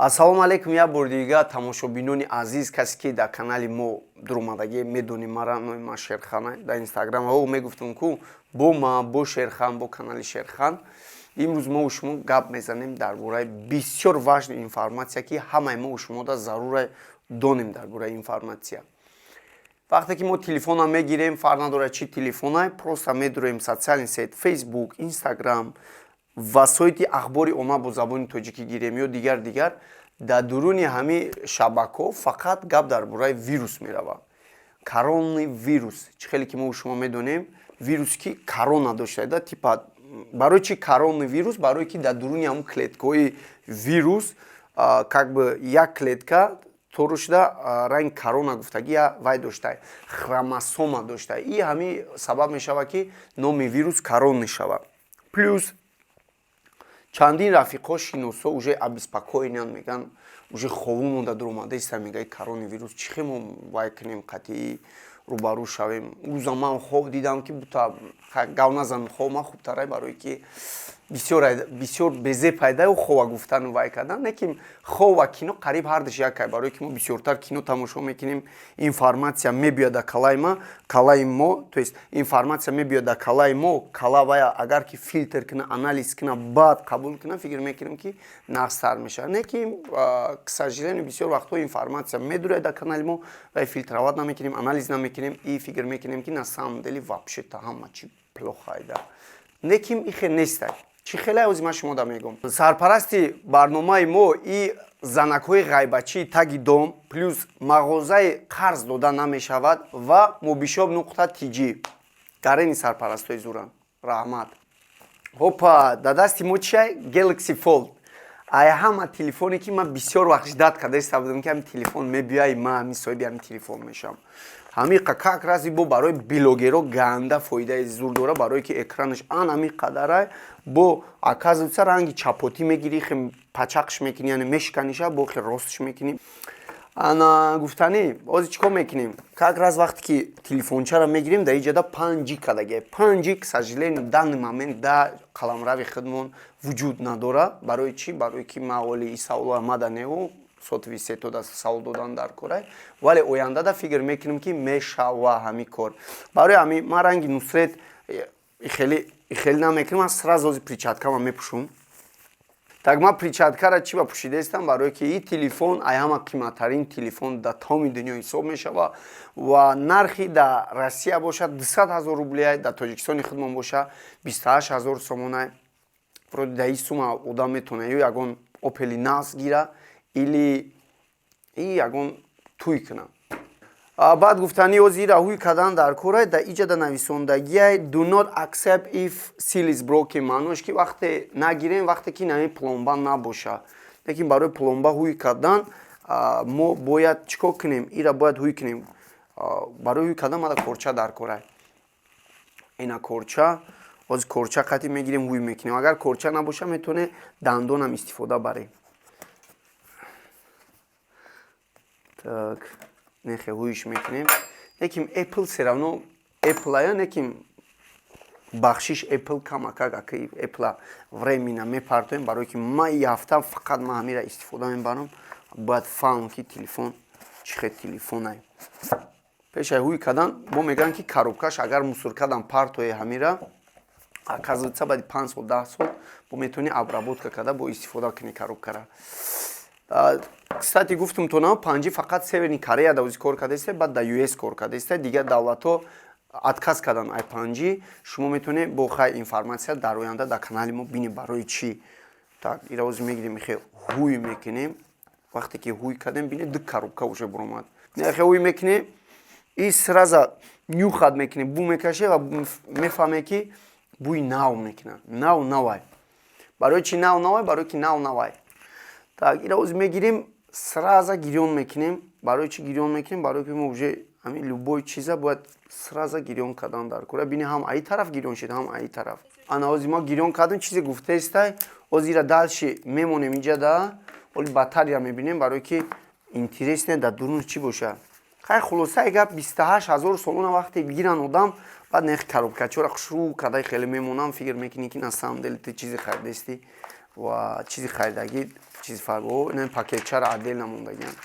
Ассалому алейкум, я бор дига тамошобинони азиз, касе ки дар канали мо дуромадагӣ медонӣ мара, номи ман Шерхан дар Инстаграм ҳо мегуфтам ку бо ма бо Шерхан бо канали Шерхан имрӯз мо шумо гап мезанем дар бораи бисёр важна информация ки ҳамаи мо шумо да зарура донем дар бораи информация. Вақте ки мо телефона мегирем, фарқ надорад чӣ телефона, просто медурем социални сет Facebook, Instagram, васоити ахбори омма бо забони тоҷикӣ гирем ё дигар дар дуруни ҳамин шабакаҳо фақат гап дар бораи вирус меравад. Коронавирус чӣ хеле ки мо шумо медонем, вирус ки корона доштаеда типа барои чи коронавирус, барое ки дар дуруни ҳамун клеткаҳои вирус как бы як клетка тору шуда ранги корона гуфтагӣ вай доштае, хромосома доштае. И ҳамин сабаб мешавад ки номи вирус корона мешавад. Плюс чандин рафиқҳо шиносо уже обеспокоениянд, меган уже хову монда дуромадаиста, мегаи коронавирус чихе мо вай кунем қатъи рӯбарӯ шавем. Рӯза ман хоб дидам ки бута гав назанам, хоб ман хубтарай барое ки бисёр безе пайдаю хова гуфтану вай кардан. Лекин хоб ва кино қариб ҳардаш якай, барое ки мо бисёртар кино тамошо мекунем, информация мебиёд дар калаи мо, то есть информация мебиёд дар калаи мо, кала вая агар ки филтр кина, анализ кина, баъд қабул кина, фикр мекунем ки нақстар мешавад. Лекин к сожалению бисёр вақтҳо информация медурад дар канали мо, вай филтровать намекунем, анализ намекунем и фикр мекунем ки на самом деле вообще-то ҳама чи плохайда. Лекин ихе нестай. Чӣ хеле ози ман шумо да мегӯм. Сарпарасти барномаи мо и занакҳои ғайбачии таги дом плюс мағозаи қарз дода намешавад ва мобишоб нуқта тиҷи. Гарени сарпарастҳои зуран. Раҳмат. Ҳопа, да дасти мо чия? Galaxy Fold. Ай ҳама телефоне ки ман бисёр вақт ждат карда иста будам ки ҳамин телефон мебиёй, ман ҳамин соҳиби ҳамин телефон мешавам. Ҳамин как рази бо барои блогеро ганда фоидаи зур дора, барое ки экранаш ҳамин қадарай бо оказывается ранги чапотӣ мегири, хе пачақш мекунӣ, яъне мешиканиша, бо хе ростш мекунӣ. Ана гуфтани ози чӣ кор мекунем? Как раз вақте ки телефончаро мегирем дар иҷода 5G кадаги. 5G к сожалению данный момент дар қаламрави худмон вуҷуд надора. Барои чӣ? Барои ки маъоли и саволо омаданеҳо сотви сетода савол додан дар корай, вале ояндада фикр мекунем ки мешава ҳамин кор. Барои ҳамин ман ранги нусрет хеле намекунам, ман сразу ози перчаткама мепӯшум. Так ман перчаткара чӣ ба пӯшидаистам? Барое ки ин телефон ай ҳама қиматтарин телефон дар тамоми дунё ҳисоб мешава ва нархи дар Россия бошад 200 000 рублия, дар Тоҷикистони худмон боша 28 000 сомона. Вроде дар ин сума одам метавонад ё ягон опели наз гира или ягон туй кунам. Баъд гуфтани ози ира ҳуй кардан дар корай дар иҷада нависондагиай do not accept if seal is broken, маънош ки вақте нагирем, вақте ки наи пломба набоша. Лекин барои пломба ҳуй кардан мо бояд чӣ кор кунем? Ира бояд ҳуй кунем. Барои ҳуй кардан мада корча дар корай. Ина корча, ози корча қатъи мегирем, ҳуй мекунем. Агар корча набоша метавонем дандонам истифода барем. Так, нехе ҳуйш мекунем. Лекин Apple все равно Apple ая, лекин бахшиш Apple камакак аки Apple времена мепартоем, барои ки ман и ҳафта фақат ман ҳамира истифода мебарам. Бояд фаҳмам ки телефон чӣ хел телефонай. Пешай ҳуй кардан мо мегӯям ки коробкаш агар мусуркадан партои ҳамира, оказывается баъди 5 сол 10 сол бо метавони обработка карда бо истифода кунӣ коробкара. Кстати гуфтум то на 5G фақат Северни Корея да ози кор кардаиста, баъд дар US кор кардаиста. Дигар давлатҳо отказ кардан ай 5G. Шумо метавонед бо хай информация дар оянда дар канали мо бинед барои чӣ. Так ира ози мегирем, хе ҳуй мекунем. Вақте ки ҳуй кардем бинед ду коробка уже буромад. Нехе ҳуй мекунем и сразу нюхат мекунем, бу мекаше ва мефаҳме ки буи нав мекунад. Навай. Барои чӣ навай? Барои ки навай. Так ира ози мегирем, сразу гирён мекунем. Барои чӣ гирён мекунем? Барои ки мо уже ҳамин любой чиза бояд сразу гирён кардан дар кора. Бини ҳам аи тараф гирён шид, ҳам аи тараф. Ана ози мо гирён кардем, чизе гуфтаистай. Ози ира далши мемонем инҷада, оли батария мебинем, барои ки интересне дар дурунаш чӣ боша. Хай хулосаи гап 28 000 сомона вақте гиран одам, баъд нех коробкачора хушрӯ кардаи хеле мемонам, фикр мекунӣ ки на самом деле ту чизе харидасти. ва чизи харидагӣ чизи фарбо ин пакетчара отдельно мондагиам.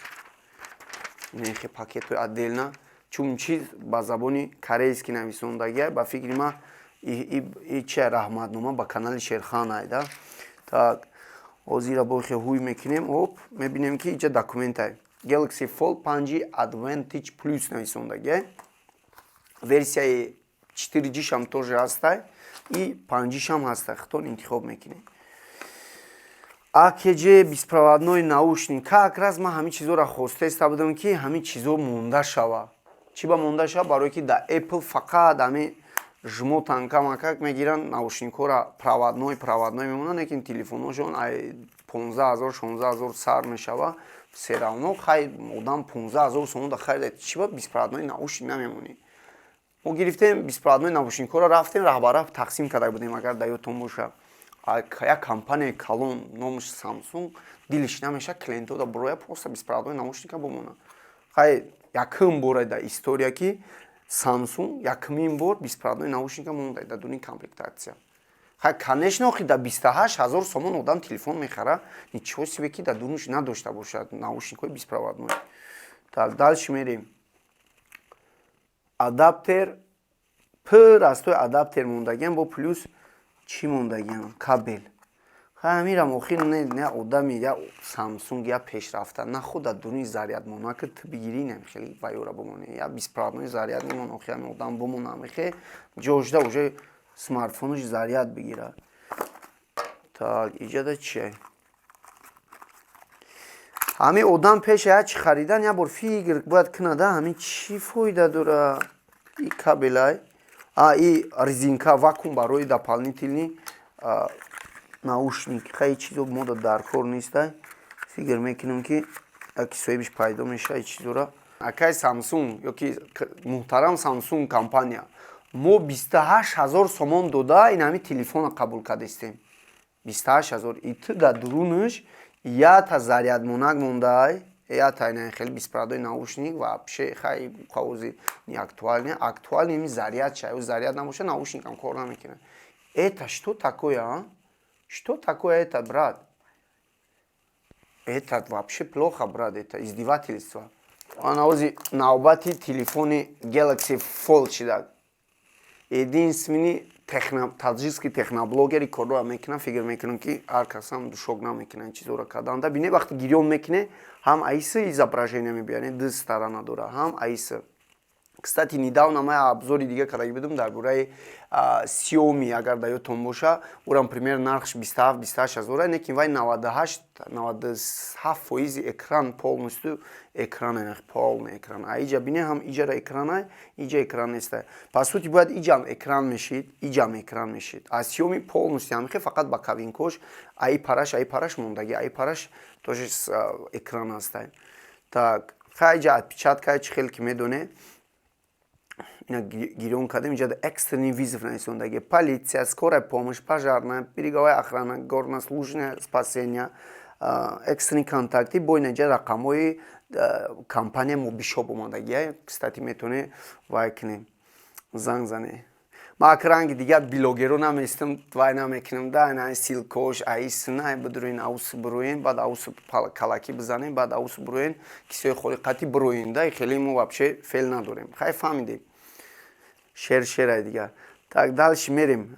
Нерхи пакетҳои отдельно чун чиз ба забони корейский нависондагия ба фикри ма чия раҳматнома ба канали Шерхан айда. Так ҳозира бохе ҳуй мекунем оп мебинем ки иҷа документае Galaxy Fold 5 Advantage Plus нависондагия версияи 4G шам тоже ҳастай и 5G шам ҳастай хитон интихоб мекунем. AKG беспроводной наушник как раз ман ҳамин чизоро хостаиста будам ки ҳамин чизо монда шава. Чӣ ба монда шава? Барое ки дар Apple фақат ҳамин жмо танка-макак мегиранд наушникҳоро проводной мемонанд, лекин телефонҳошон 15000 16000 сар мешава. Все равно хай одам 15000 сомон да харидад. Чӣ ба беспроводной наушник намемонӣ? Мо гирифтем беспроводной наушникҳоро рафтем раҳбара тақсим карда будем агар дар ёдтон боша. Як компания калон номаш Samsung дилиш намеша клиентҳо да броя просто беспроводной наушника бомона. Хай якум бора дар история ки Samsung якумин бор беспроводной наушника монда дар дуни комплектация. Хай конечно охи дар 28000 сомон одам телефон мехара, ничего себе ки дар дуниш надошта бошад наушникҳои беспроводной. Так дальше мерем. Адаптер пурастои адаптер мондагиам бо плюс чӣ мондагиам кабел. Ҳамирам охир не одами я Samsung я пешрафта на худ дар дуни зарядмонака ту бигирӣ намехели вайёра бомонӣ я беспроводной заряд мемон охир ҳамин одам бомона мехе ҷошда уже смартфонаш заряд бигирад. Так иҷада чие? Ҳамин одам пеша ячи харидан я бор фикр бояд кунада ҳамин чӣ фоида дора и кабелай и резинка вакуум барои дополнительный наушник. Хай чизо мода дар кор нестай. Фикр мекунам ки як соҳибиш пайдо меша чизора. Акай Samsung ёки муҳтарам Samsung компания мо 28000 сомон дода ин ҳамин телефонро қабул кардастем. 28000 и ту дар дурунаш ята зарядмонак мондай ята ин хеле беспроводной наушник вообще хай қавози не актуальный ими заряд чай заряд набоша наушникам кор намекунад. Это что такое, а? Что такое это, брат? Это вообще плохо, брат, это издевательство. Анаози навбати телефони Galaxy Fold шидад. Единственный таҷикский техноблогери корро мекунам, фикр мекунам ки ҳар касам душок намекуна ин чизоро карданда. Бине вақти гирён мекуне, ҳам айса изображение мебиёне, ду сторона дора, ҳам айса. Кстати, недавно ман обзори дига кардаги будам дар бораи Xiaomi, агар дар ёдтон боша, урам примерно нархш 27-28 ҳазор, лекин вай 98-97% экран полностью экран, полный экран. А иҷа бине ҳам иҷара экран, иҷа экран нестай. По сути бояд иҷам экран мешид, иҷам экран мешид. А Xiaomi полностью ҳамихе фақат ба кабинкош айпараш мондаги, айпараш тоже экран ҳастай. Так, хай иҷа отпечаткаи чӣ хел ки медоне. Ина гирён кардем иҷа экстренный визов нависондагӣ полиция, скорая помощь, пожарная, береговая охрана, горнослужное спасение, экстренный контакти бо ина иҷа рақамҳои компания мобишоп омадагия. Кстати метоне вай кунем занг зане. Ман акранги дига блогеро наместам вай намекунам да ина силкош айсна бидуроин аус буроин баъд аус калаки бизанем баъд аус буроин кисои холиқати буроин да хеле мо вообще феъл надорем. Хай фаҳмидем. Шерай дига. Так дальше мерем.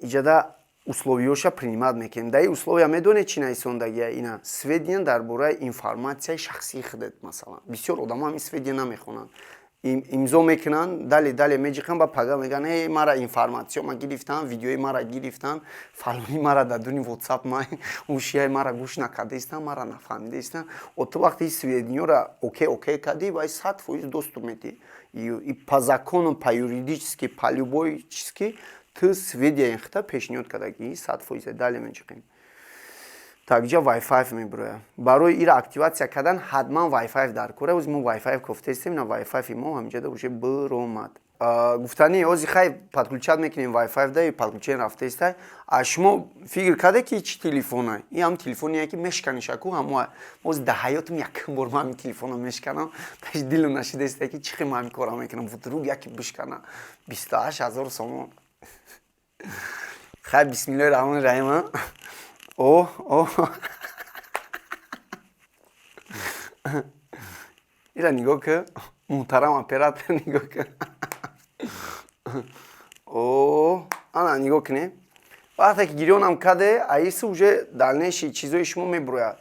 Иҷада условиёша принимат мекунем. Дар ин условия медонед чӣ нависондагия ина сведения дар бораи информатсияи шахсии худат масалан. Бисёр одамҳо ҳамин сведения намехонанд. Имзо мекунанд, дале меҷиқанд ба пага мегӯянд эй мара информатсиёма гирифтанд, видеои мара гирифтанд, фалони мара дар дуни WhatsApp ушияи мара гӯш накардаистанд, мара нафаҳмидаистанд. Ту вақти ин сведениёро окей кардӣ ва 100% доступ медиҳӣ. И по закону, по юридически, по любой чизки ту сведения хита пешниҳод кардагӣ 100% дале меҷиқем. Так иҷа Wi-Fi меброя. Барои ира активация кардан ҳатман Wi-Fi дар кора. Ози мо Wi-Fi кофтестем, на Wi-Fi мо ҳамиҷада уже биромад. Гуфтани ози хай подключат мекунем Wi-Fi да и подключен рафтестай. А шумо фикр карде ки чӣ телефона? И ҳам телефоне ки мешканишаку ҳамо ози дар ҳаётам якум бор ман телефонро мешканам. Таш дилам нашидаистай ки чӣ хел ман кора мекунам. Вдруг яки бишкана 28000 сомон. хай бисмиллаҳи раҳмони раҳим. О ира нигоҳ кӣ муҳтарам оператор нигоҳ кӣ. О ана нигоҳ кунед. вақте ки гирёнам каде аиси уже далнеши чизои шумо мебурояд.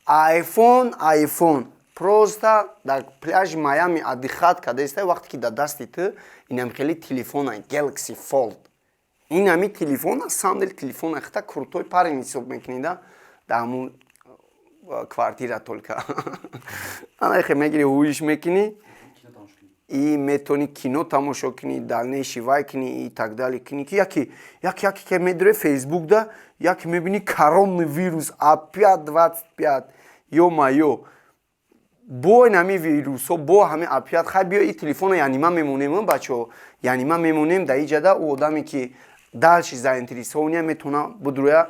iPhone просто дар пляжи Майами аддихат кадаистай вақте ки дар дасти ту инам хеле телефона Galaxy Fold. Инами телефона самом деле телефона хата крутой парень ҳисоб мекунеда дар ҳамун квартира толка. ана хе мегири ҳуиш мекунӣ и метони кино тамошо кунӣ, далнеши вай кунӣ и так дали кунӣ ки яке ке медуре фейсбук да яке мебини коронавирус опять 25 ё-моё бо инами вирусо бо ҳами опять хай биё и телефона яъни ман мемонем бачо яъни ман мемонем дар иҷада у одаме ки дальше заинтересования метавона будроя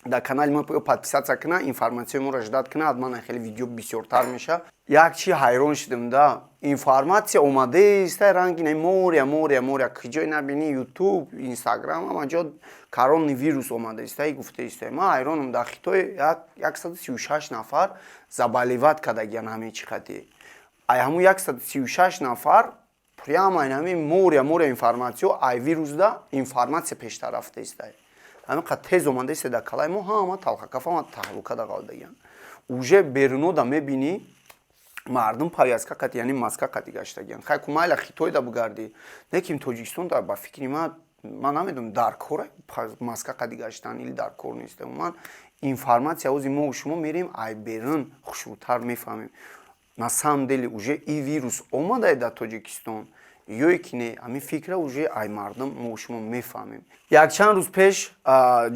дар канали мо подписаться куна информатсияи моро ждат куна ҳатман хеле видео бисёртар меша. як чи ҳайрон шудам да информатсия омадаистай рангина моря киҷой набини ютуб инстаграм ҳама ҷо коронавирус омадаистай гуфтаистай. ман ҳайронам дар хитой 136 нафар заболеват кардагиян ҳамин чӣ қадр ай ҳамун 136 нафар прямо ҳами моря информатсиё ай вирус да информатсия пештар рафтаистай. ҳамин қад тез омадаистай дар калаи мо ҳама талхакафа таҳлука дағалдагиян. уже берунода мебинӣ мардум повязка қад яъни маска қади гаштагиян. хай ку майла хитой да бугарди не ки тоҷикистон да ба фикри ман намедонам дар кора маска қади гаштан или дар кор нест. ман информатсия ози мо шумо мерем ай берун хушрӯтар мефаҳмем на самом деле уже и вирус омадай дар Тоҷикистон ёе ки не ҳамин фикра уже ай мардум мо шумо мефаҳмем. якчанд рӯз пеш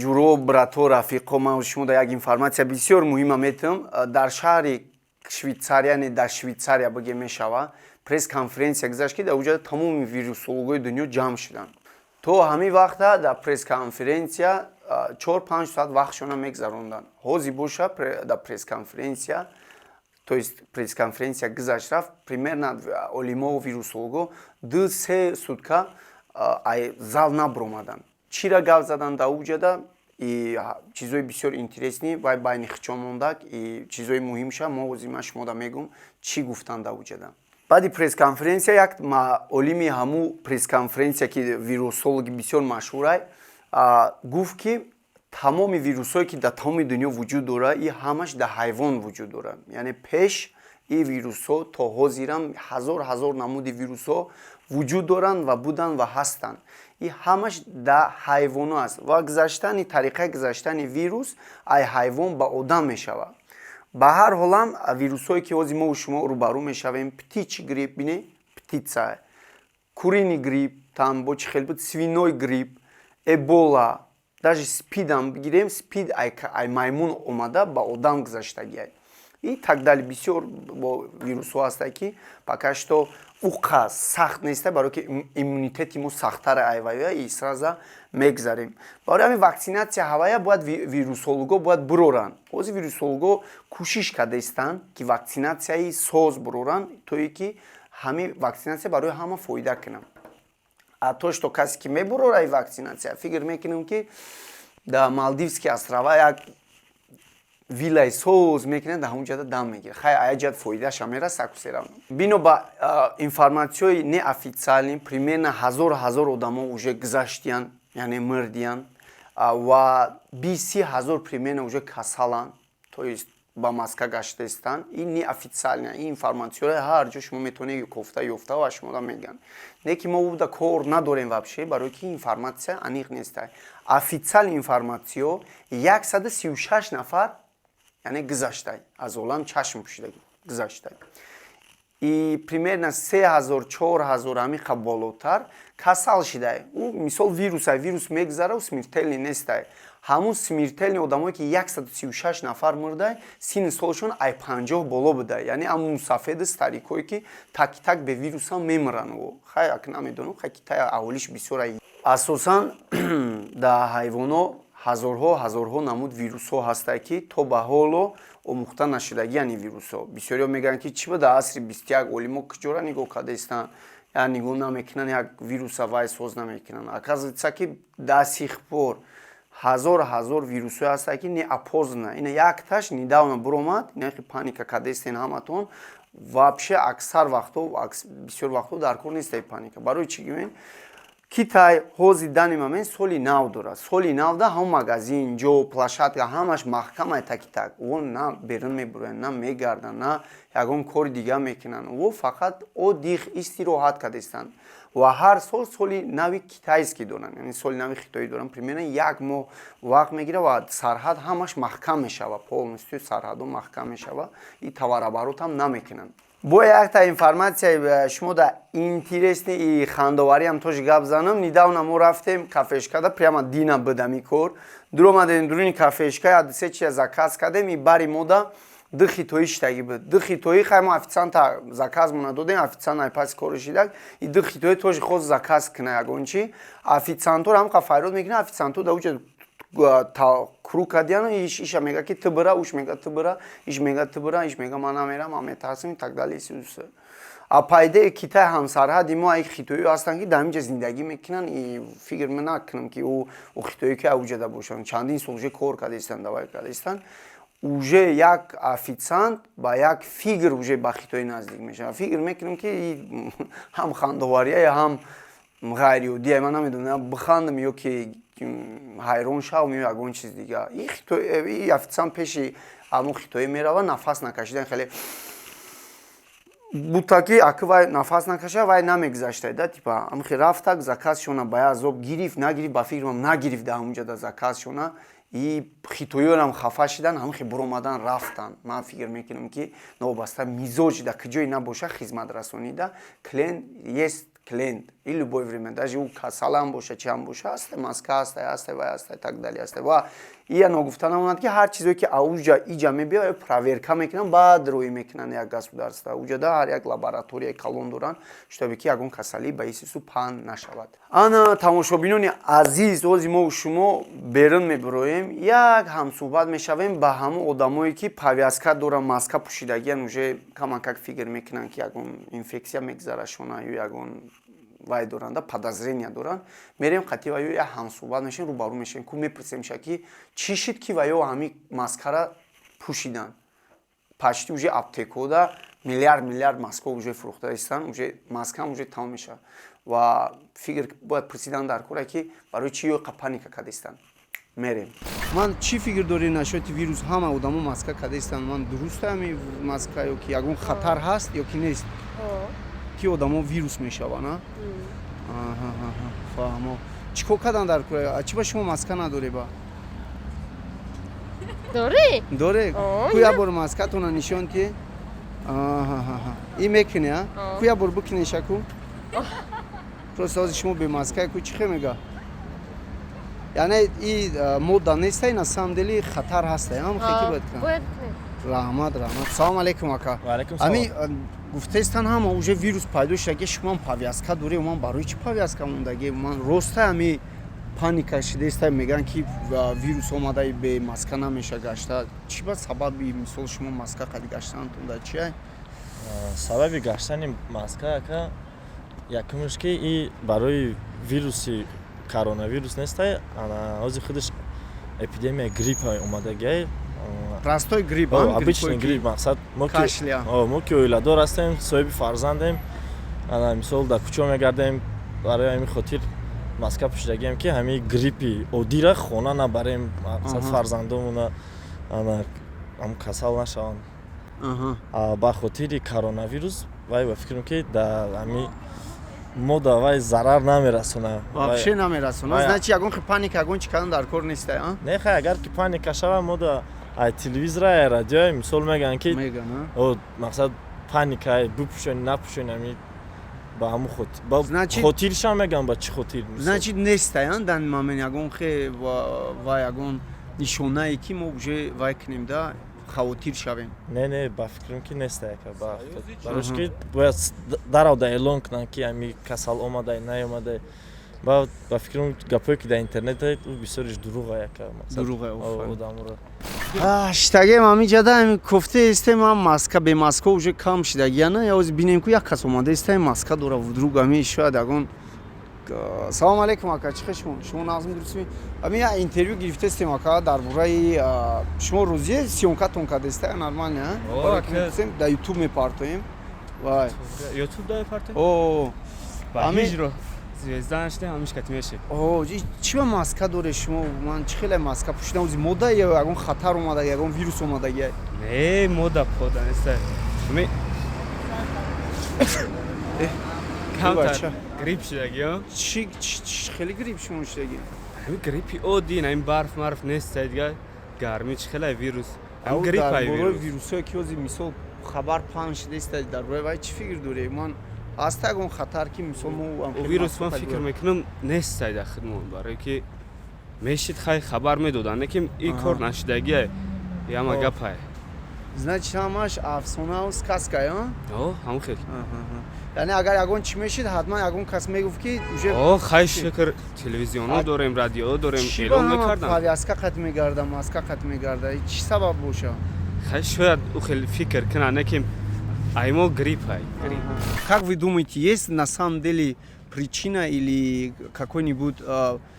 ҷуро брато рафиқо ман шумо дар як информатсия бисёр муҳима метавам дар шаҳри Швейтсария не дар Швейтсария бигем мешава пресс-конференсия гузашт ки дар уҷада тамоми вирусологои дунё ҷамъ шуданд. то ҳамин вақта дар пресс-конференсия 4-5 соат вақтшона мегзаронданд. ҳозир боша дар пресс-конференсия то есть пресс-конференсия гузашт рафт примерно олимо вирусолого 2-3 сутка зал набромаданд. чира гап заданд дар уҷада и чизои бисёр интересни вай байни хичон мондак и чизои муҳимша мо озима шумода мегум чӣ гуфтанд дар уҷада. баъди пресс-конференсия як олими ҳамун пресс-конференсия ки вирусологи бисёр машҳурай гуфт ки тамоми вирусҳое ки дар тамоми дунё вуҷуд дорад и ҳамаш дар ҳайвон вуҷуд дорад. яъне пеш и вирусҳо то ҳозирам ҳазор намуди вирусҳо вуҷуд доранд ва буданд ва ҳастанд. и ҳамаш дар ҳайвонҳо аст ва гузаштани тариқаи гузаштани вирус ай ҳайвон ба одам мешавад. ба ҳар ҳолам вирусҳое ки ҳозир мо шумо рӯбарӯ мешавем птичий грипп бине птица курини грипп там бо чи хел буд свиной грипп эбола даже спидам бигирем спид ай маймун омада ба одам гузаштагиай. и так дали бисёр бо вирусҳо ҳастад ки пока что уқа сахт неста барои ки иммунитети мо сахттара айвая и сраза мегзарем. барои ҳамин ваксинатсия ҳавая бояд вирусолого бояд буроранд. ҳозир вирусолого кӯшиш кардаистанд ки ваксинатсияи соз буроранд тое ки ҳамин ваксинатсия барои ҳама фоида кунанд. ҳатто што касе ки мебурора и ваксинатсия фикр мекунем ки дар Малдивские острова як виллаи соз мекунад дар ҳамун ҷода дам мегирад. хай аяҷад фоидаша мераса кусера. бино ба информатсияи неофициални примерно ҳазор одамо уже гузаштиян яъне мирдиян ва 20 000 примерно уже касаланд то есть ба маска гаштаистанд. и неофициални и информатсияи ҳар ҷо шумо метавонед ёфта ва шумо меган не ки мо буда кор надорем вообще барои ки информатсия аниқ неста. официали информатсиё 136 нафар яъне гузаштай аз олам чашм пӯшида гузаштай. и примерно 3000-4000 ҳамиқа болотар касал шидай. мисол вирус мегзара смиртелни нестай. ҳамун смиртелни одамое ки 136 нафар мурдай синни солшон ай 50 боло будай. яъне ҳамун сафеди старикое ки так бе вируса мемиранд. хай ак намедонам хай китай аҳолиш бисёр асосан дар ҳайвоно ҳазорҳо намуд вирусҳо ҳастанд ки то ба ҳоло омӯхта нашудагияни вирусҳо. бисёриҳо мегӯянд ки чӣ буда асри 21 олимо куҷора нигоҳ кардаистанд я нигоҳ намекунанд, як вируса вай соз намекунанд. Оказывается ки дар сих пор ҳазор вирусҳое ҳастанд ки неопознанно. Ина якташ недавно буромад, ина паника кардастен ҳаматон. Вообще аксар вақтҳо, бисёр вақтҳо дар кор нестаи паника. Барои чӣ гӯем? Китай ҳозир дани момент соли нав дорад. Соли навда ҳам магазин, ҷо, площадка ҳамаш маҳкамаи так-так. О на берун мебуроянд, на мегарданд, на ягон кори дига мекунанд. О фақат оддих истироҳат кардастанд. Ва ҳар сол соли нави китайский доранд, яъне соли нави хитоӣ доранд. Примерно як моҳ вақт мегирад ва сарҳад ҳамаш маҳкам мешавад. Полностью сарҳадо маҳкам мешавад. И товарооборот ҳам намекунанд. Бо якта информатсияи шумо да интересни и хандовариам тош гап занам. Недавно мо рафтем кафешкада, прямо дина бидами кор. Дуромадем дуруни кафешка, адсе чия заказ кардем и бари мода ду хитоӣ штаги буд. Ду хитоӣ хаймо официанта заказ мона додем, официант айпаси кору шидак. И ду хитоӣ тош хост заказ кина ягон чи. Официантор ҳам файрод мекуна, официанто да уча круг кардиану иша мега ки ты бира, уш мега ты бира, иш мега ты бира, иш мега ман намерам, ман метарсам и так далее. А пайде Китай ҳамсарҳади мо ай хитоӣ ҳастанд ки дар ҳаминҷа зиндагӣ мекунанд и фикр накунам ки ӯ хитоӣ ки ауҷада бошанд. Чандин сол уже кор кардастанд, давай кардастанд. Уже як официант ба як фигр уже ба хитоӣ наздик мешавад. Фикр мекунам ки ҳам хандовария ҳам ғайриоддия, ман намедонам бихандам ё ки ҳайрон шавам ё ягон чиз дига. И официант пеши амон хитоӣ мерава, нафас накашидан хеле будта ки аки вай нафас накаша, вай намегзашта да, типа амхи рафтак заказшона ба азоб гирифт, нагирифт, ба фикрам нагирифт да ҳамунҷа да заказшона. И хитоиёрам хафа шидан, ҳамхи буромадан рафтан. Ман фикр мекунам ки новобаста мизоҷ да киҷое набоша хизматрасонида, клиент есть клиент. И любое время, даже ӯ касалам боша, чи ҳам боша, ҳасте маска ҳасте, вай ҳасте, так далее ҳасте. Ва ия ногуфта намонад ки ҳар чизое ки ауҷа иҷа мебиёяд, проверка мекунанд, баъд рӯӣ мекунанд як государство. Ауҷада ҳар як лабораторияи калон доранд, штобе ки ягон касалӣ ба ҳисси су паҳн нашавад. Ана тамошобинони азиз, ҳозир мо шумо берун мебироем, як ҳамсӯҳбат мешавем ба ҳамон одамое ки повязка доранд, маска пӯшидагиян, уже камакак фикр мекунанд ки ягон инфексия мегзарашона ё ягон вай доранда, подозрения доранд. Мерем қатӣ ва ё я ҳамсӯҳбат мешавем, рӯбарӯ мешавем, ку мепурсемша ки чӣ шид ки ва ё ҳами маскара пӯшидан. Почти уже аптекода миллиард маска уже фурӯхта истанд, уже маскам уже тамом мешавад. Ва фикр бояд пурсидан дар кора ки барои чӣ ё паника кардастанд. Мерем. Ман чӣ фикр дорӣ нашоти вирус ҳама одамо маска кардастанд? Ман дуруста ҳами маска ё ки ягон хатар ҳаст ё ки нест? Ки одамо вирус мешаванд, а? Фаҳмо. Чӣ кор кардан дар кора? Чӣ ба шумо маска надорӣ ба? Дорӣ? Доре? Ку як бор маскатона нишон ки? И мекунӣ, а? Ку як бор бикунеша ку? Просто ҳозир шумо бе маска ку чӣ хел мега? Яъне и модда неста, на самом деле хатар ҳаста, ҳам хеки бояд кунам. Раҳмат. Салом алейкум ака. Ва алейкум салом. Ами гуфтестан ҳама уже вирус пайдо шуда, шумо повязка доред, ман барои чӣ повязка мондаги? Ман роста ами паника шидаста, меган ки вирус омада бе маска намеша гашта. Чӣ ба сабаби мисол шумо маска қади гаштаантон да чӣ? Сабаби гаштани маска ака якумш ки и барои вируси коронавирус неста, ана ҳозир худаш эпидемия гриппа омадагиай. Простой грипп, обычный грипп, мақсад мо ки оиладор ҳастем, соҳиби фарзандем, ана мисол дар кӯча мегардем, барои ҳамин хотир маска пӯшидагием ки ҳамин гриппи оддира хона набарем, мақсад фарзандомона ана ҳам касал нашаванд. Ба хотири коронавирус вай ба фикрам ки дар ҳамин мода вай зарар намерасонад. Вообще намерасонад. Значи ягон паника, ягон чӣ кардан дар кор неста, а? Не хай, агар ки паника шава мода ай телевизора, ай радио мисол меган ки мақсад паника бипӯшони напӯшони ами ба ҳамун хотир. Хотиршам меган ба чӣ хотир? Значит неста, дан момент ягон хе ва ягон нишонае ки мо уже вай кунем да хавотир шавем. Не, ба фикрам ки неста яка. Барош ки бояд дарав да эълон кунанд ки ами касал омадай, наомадай. ба фикрам гапое ки дар интернет доред ӯ бисёриш дурӯға одамро штагем ҳамиҷада кофта истем ам маска бе маска уже кам шидагия на ё бинем ку як кас омада истем маска дора вудруг ами шояд ягон салом алейкум ака чӣ хел шумо назм дурустми ами я интервю гирифта истем ака дар бораи шумо рӯзе сиёмкатон кардеста нормально дар ютуб мепартоем вай ютуб да мепартоем о ҳамиҷро звезда наштем ҳамиш кати мешем о чӣ ба маска доре шумо ман чӣ хеле маска пӯшидан ози мода ё ягон хатар омадаги ягон вирус омадаги не мода пода неста ми камтар грип шидаги ё чӣ хеле грип шумо шидаги ҳами гриппи оддӣ ин барф марф неста дига гармӣ чӣ хеле вирус ҳам грипп дар ай бораи вирусое ки ози мисол хабар паҳн шидаиста дар бораи вай чӣ фикр доред ман ҳаста ягон хатар ки мисол мо вирус ман фикр мекунам нестай дар хидмон барое ки мешид хай хабар медоданд лекин ин кор нашидагия яма гапай значит ҳамаш афсона сказка ё ҳам хел яъне агар ягон чӣ мешид ҳатман ягон кас мегуфт ки уже хай шикр телевизионо дорем радио дорем эълон мекардам повязка қат мегарда маска қат мегарда чӣ сабаб боша хай шояд ӯ хел фикр кунад лекин аймо гриппай как вы думаете есть на самом деле причина или какой-нибудь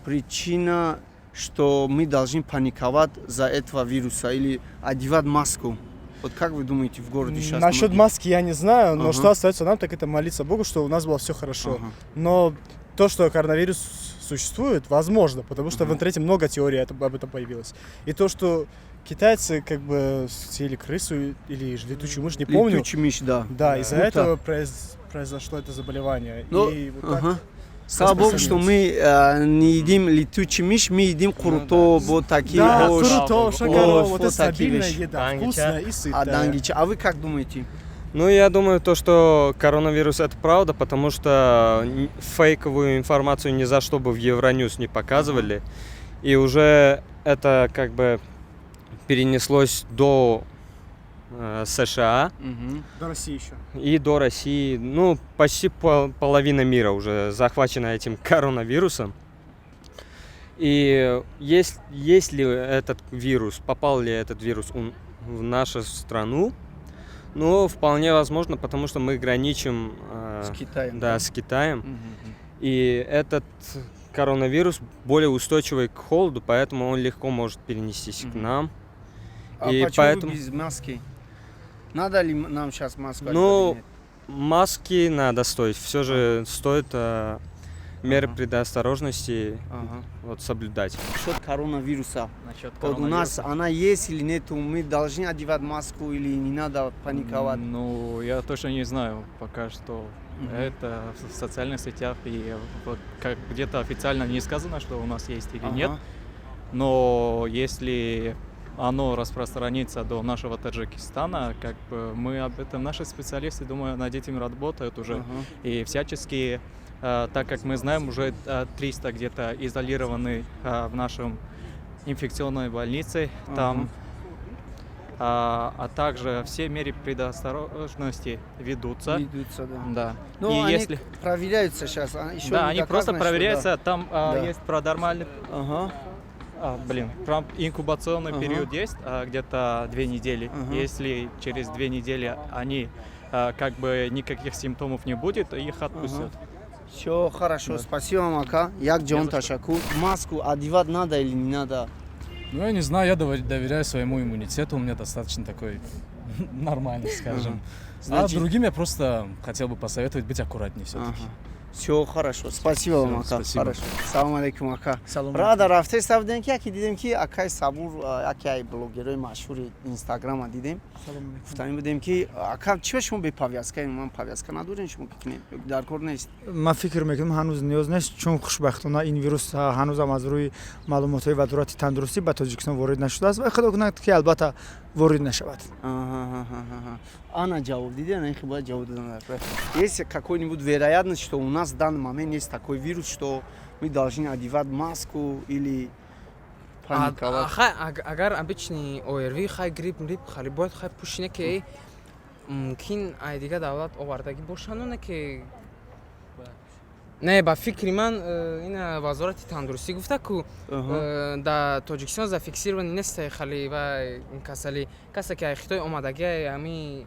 причина что мы должны паниковать за этого вируса или одевать маску вот как вы думаете в городе сейчас насчет маски я не знаю но что остается нам так это молиться Богу что у нас было все хорошо но то что коронавирус существует возможно потому что в интернете много теорий об этом появилось и то что китайцы как бы съели крысу или летучую мышь, не помню. Летучую мышь, да. Да, из-за этого произошло это заболевание. И вот так слава Богу, что мы не едим летучую мышь, мы едим куруто, вот такие. Да, куруто, шакаро, вот это стабильная еда, вкусная и сытая. А вы как думаете? Ну, я думаю, то, что коронавирус это правда, потому что фейковую информацию ни за что бы в Евроньюз не показывали. И уже это как бы перенеслось до США. До России еще. И до России. Ну, почти половина мира уже захвачена этим коронавирусом. И есть ли этот вирус, попал ли этот вирус в нашу страну? Ну, вполне возможно, потому что мы граничим с Китаем. Да, с Китаем. И этот коронавирус более устойчивый к холоду, поэтому он легко может перенестись к нам. А и почему поэтому... вы без маски? Надо ли нам сейчас маску? Ну, маски надо стоить. Все же стоит меры предосторожности вот, соблюдать. Насчет коронавируса. Вот у нас она есть или нет? Мы должны одевать маску или не надо паниковать? Ну, я точно не знаю пока что. Это в социальных сетях и как где-то официально не сказано, что у нас есть или нет. Но если оно распространится до нашего Таджикистана, как бы мы об этом, наши специалисты, думаю, над этим работают уже. И всячески, так как мы знаем, уже 300 где-то изолированы в нашем инфекционной больнице, там, а также все меры предосторожности ведутся. Ведутся, да. Да. Ну, и они если проверяются сейчас. Еще да, они просто проверяются. Да. Там есть продормальный инкубационный период есть, где-то 2 недели. Если через 2 недели они как бы никаких симптомов не будет, их отпустят. Все хорошо, спасибо, Мака. Як Джон Ташаку. Маску одевать надо или не надо? Ну, я не знаю, я доверяю своему иммунитету, у меня достаточно такой нормальный, скажем. Значит... А другим я просто хотел бы посоветовать быть аккуратнее все-таки. Все хорошо, спасибо вам, Ака. Спасибо. Салам алейкум, Ака. Брада, рафте савден ки яки дидем ки Акай Сабур, яки ай блогерой машҳури Инстаграма дидем. Гуфтани будем ки Ака чӣ шумо бе повязка, ман повязка надорем, шумо ки дар кор нест. Ман фикр мекунам ҳанӯз ниёз нест, чун хушбахтона ин вирус ҳанӯзам аз рӯи маълумотҳои вазорати тандурустӣ ба Тоҷикистон ворид нашудааст ва худо кунад ки албатта ворид нашавад. Ана ҷавоб диде, на их бояд ҷавоб дадам. Есть какой-нибудь вероятность, что у нас в данный момент есть такой вирус, что мы должны одевать маску или паниковать? Агар обычный ОРВИ, хай грипп, хали бояд хай пушине ки мумкин ай дига давлат овардаги бошану не ки не ба фикри ман ин вазорати тандурустӣ гуфта ку дар Тоҷикистон зафиксировани нест хали ва ин касали касе ки Хитой омадагия ами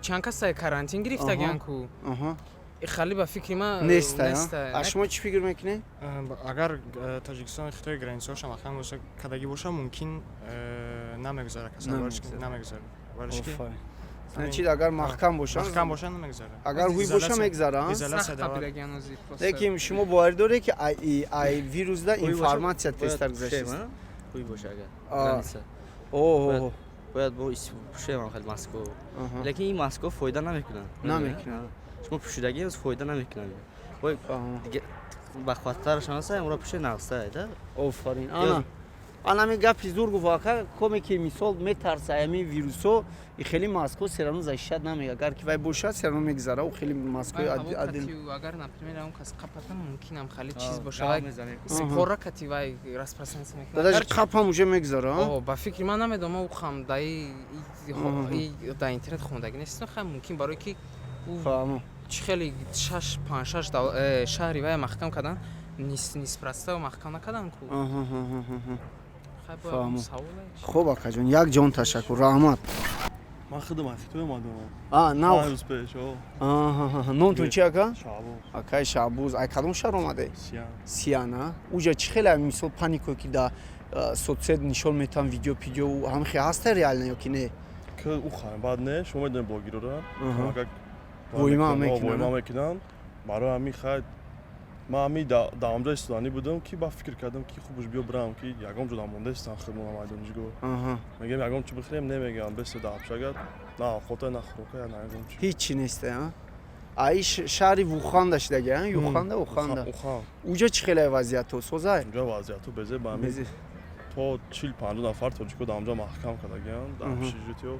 чанд касе карантин гирифтагиан ку хали ба фикри ман нест. А шумо чӣ фикр мекунед? агар Тоҷикистон Хитой границаҳош махкам боша кадаги боша мумкин намегузара касалварш намегузара варшки значит агар маҳкам бошад намегузара агар ҳуй боша мегзара лекин шумо боварӣ доред ки ай вирусда информация тестар гузаштааст ҳуй боша агар граница бояд бо пушем хел маско лекин ин маско фоида намекунад шумо пушидаги аз фоида намекунад ба хаттараш аса амра пуше нақса офарин анами гапи зур гуфт ака коме ки мисол метарса ами вирусо и хели маско серано защищат намега агар ки вай бошад серано мегзара у хели маско адил агар например он кас қапата мумкинам хали чиз боша вай спора кати вай распространиться мекунад даже қапам уже мегзара ба фикри ман намедонам у хам дай дар интернет хондаги нест хам мумкин барои ки чӣ хели 5-6 шаҳри вай маҳкам кардан ниспроста маҳкам накардан ку хуб акаҷон як ҷон ташаккур раҳмат ман хидмати ту омадам рӯз пеш номтун чи ака акай шабуз ай кадом шаҳр омаде сиана уҷа чӣ хеле мисол панико ки да соцсет нишон метавам видео пидео ҳам хе ҳаста реально ё ки не ки ухаем баъд не шумо медонед блогерора воима мекунанд барои ҳамин хай ман ҳами даҳамҷои суданӣ будам ки ба фикр кардам ки хубуш биё бирам ки ягом ҷо намондаистан хидмона майдонҷиго мегем ягом чӣ бихӯрем немегам бесто даҳабшагад на охота на хӯрока на ягом чӣ ҳичи нест аи шаҳри вуханда шидаги юханда уханда уҷа чӣ хеле вазъияту созай уҷа вазъияту безе ба ҳамин то 40-50 нафар тоҷико даҳамҷо маҳкам кардагианд дар общежитиё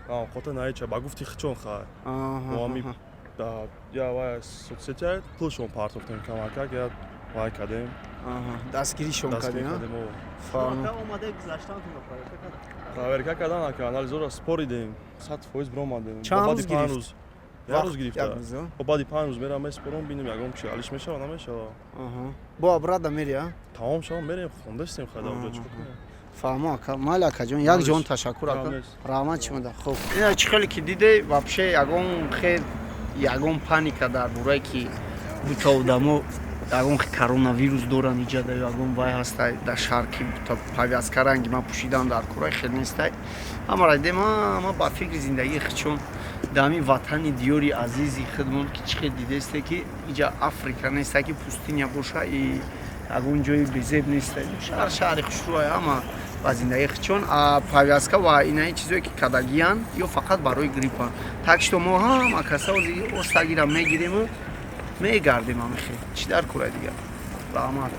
на охота на ҳеҷа ба гуфти хичон хай ҳами я вай соцсетият пулшон партофтем камакак я вай кардем дастгиришон кардем проверка кардан ака анализора споридем 100% биромадем чанд рӯз гирифт як рӯз гирифта баъди 5 рӯз мерам меспорам бинем ягом чи алиш мешава намешава бо абрада мери тамом шава мерем хондастем хада уҷа чӣ кунем фаҳмо ака майли акаҷон як ҷон ташаккур ака раҳмат шумода хуб ина чӣ хеле ки диде вообще ягон хел ягон паника дар бораи ки бута одамо ягон коронавирус доранд иҷада ягон вай ҳастай дар шаҳр ки павязка ранги ма пӯшидан дар кораи хел нестай ҳамара дема ба фикри зиндагии хичон дар ҳамин ватани диёри азизи хидмон ки чӣ хел дидесте ки иҷа африка нестай ки пустиня боша и ягон ҷои безеб нестай шаҳри хушрӯай ҳама ба зиндагии хичон павязка ва инаи чизое ки кадагиян ё фақат барои гриппан так что мо ҳама каса остагирам мегирему мегардем ҳамихел чӣ дар кора дигар раҳмат